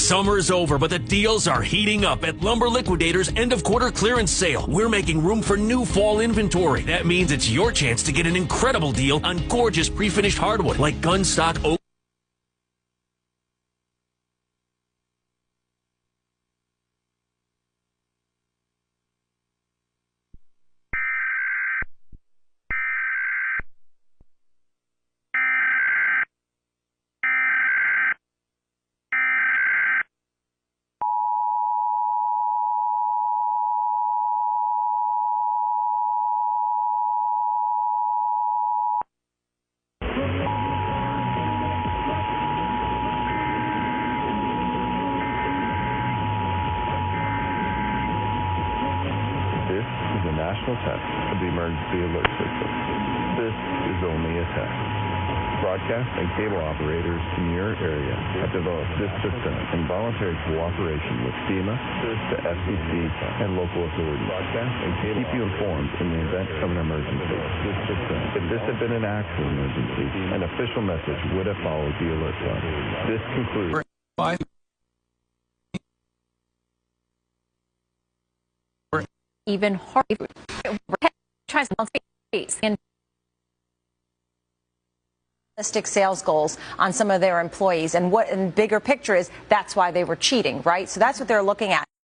Summer's over, but the deals are heating up at Lumber Liquidators' end-of-quarter clearance sale. We're making room for new fall inventory. That means it's your chance to get an incredible deal on gorgeous pre-finished hardwood like gun stock oak. The national test of the emergency alert system. This is only a test. Broadcast and cable operators in your area have developed this system in voluntary cooperation with FEMA, the FCC, and local authorities. Broadcast and cable keep you informed in the event of an emergency. If this had been an actual emergency, an official message would have followed the alert sign. This concludes. Even harder. Tries and sales goals on some of their employees, and what in bigger picture is that's why they were cheating, right? So that's what they're looking at.